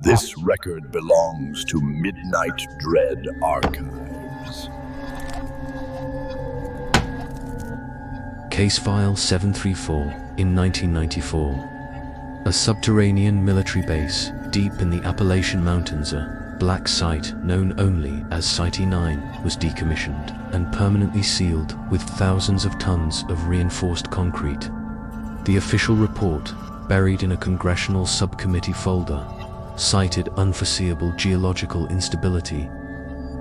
This record belongs to Midnight Dread Archives. Case File 734 in 1994. A subterranean military base deep in the Appalachian Mountains, a black site known only as Site E9, was decommissioned and permanently sealed with thousands of tons of reinforced concrete. The official report, buried in a congressional subcommittee folder, cited unforeseeable geological instability,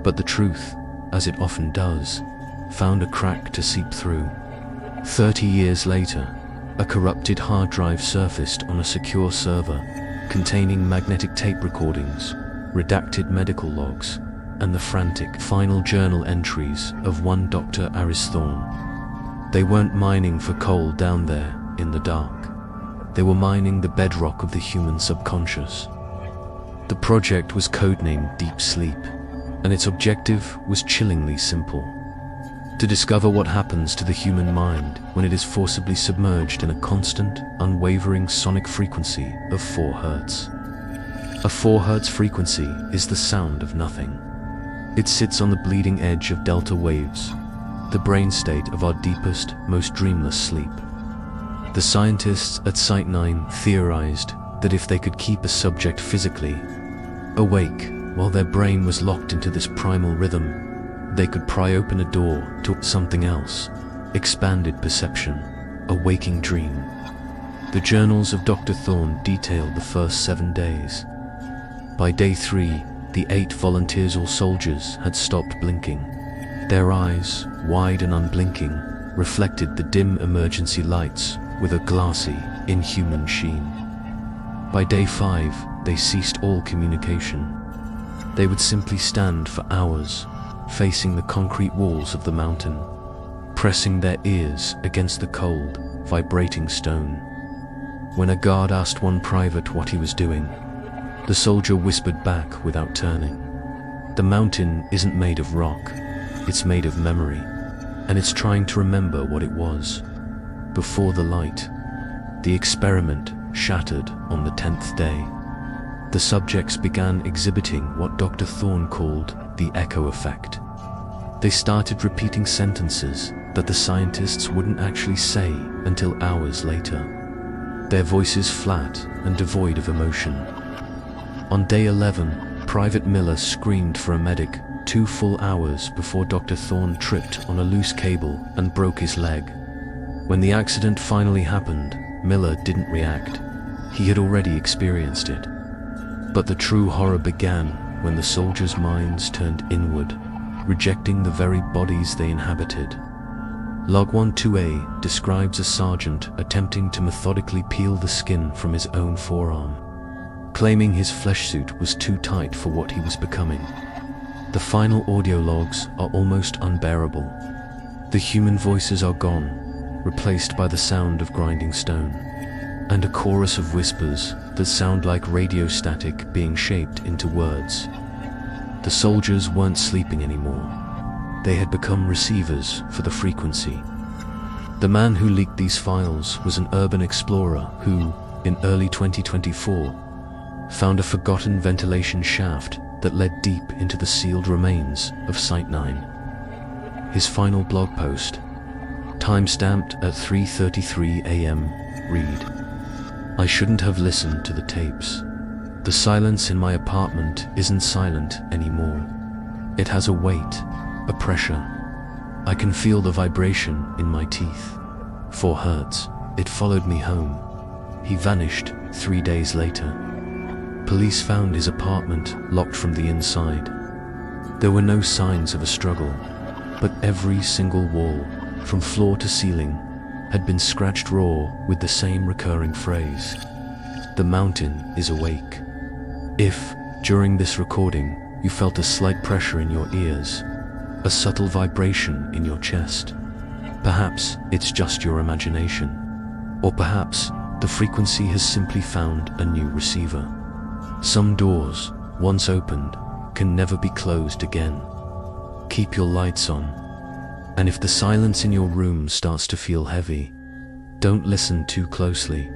but the truth, as it often does, found a crack to seep through. 30 years later, a corrupted hard drive surfaced on a secure server containing magnetic tape recordings, redacted medical logs, and the frantic final journal entries of one Dr. Aris Thorne. They weren't mining for coal down there in the dark. They were mining the bedrock of the human subconscious. The project was codenamed Deep Sleep, and its objective was chillingly simple: to discover what happens to the human mind when it is forcibly submerged in a constant, unwavering sonic frequency of 4 Hz. A 4 Hz frequency is the sound of nothing. It sits on the bleeding edge of delta waves, the brain state of our deepest, most dreamless sleep. The scientists at Site 9 theorized that if they could keep a subject physically awake while their brain was locked into this primal rhythm, they could pry open a door to something else: expanded perception, a waking dream. The journals of Dr. Thorne detailed the first 7 days. By day 3, the 8 volunteers or soldiers had stopped blinking. Their eyes, wide and unblinking, reflected the dim emergency lights with a glassy, inhuman sheen. By day 5, they ceased all communication. They would simply stand for hours, facing the concrete walls of the mountain, pressing their ears against the cold, vibrating stone. When a guard asked one private what he was doing, the soldier whispered back without turning, "The mountain isn't made of rock, it's made of memory, and it's trying to remember what it was before the light." The experiment shattered on the 10th day. The subjects began exhibiting what Dr. Thorne called the echo effect. They started repeating sentences that the scientists wouldn't actually say until hours later, their voices flat and devoid of emotion. On day 11, Private Miller screamed for a medic 2 full hours before Dr. Thorne tripped on a loose cable and broke his leg. When the accident finally happened, Miller didn't react. He had already experienced it. But the true horror began when the soldiers' minds turned inward, rejecting the very bodies they inhabited. Log 12A describes a sergeant attempting to methodically peel the skin from his own forearm, claiming his flesh suit was too tight for what he was becoming. The final audio logs are almost unbearable. The human voices are gone, replaced by the sound of grinding stone, and a chorus of whispers that sound like radio static being shaped into words. The soldiers weren't sleeping anymore. They had become receivers for the frequency. The man who leaked these files was an urban explorer who, in early 2024, found a forgotten ventilation shaft that led deep into the sealed remains of Site 9. His final blog post, time-stamped at 3:33 a.m., read, "I shouldn't have listened to the tapes. The silence in my apartment isn't silent anymore. It has a weight, a pressure. I can feel the vibration in my teeth. 4 Hz. It followed me home." He vanished 3 days later. Police found his apartment locked from the inside. There were no signs of a struggle, but every single wall, from floor to ceiling, had been scratched raw with the same recurring phrase: "The mountain is awake." If, during this recording, you felt a slight pressure in your ears, a subtle vibration in your chest, perhaps it's just your imagination, or perhaps the frequency has simply found a new receiver. Some doors, once opened, can never be closed again. Keep your lights on, and if the silence in your room starts to feel heavy, don't listen too closely.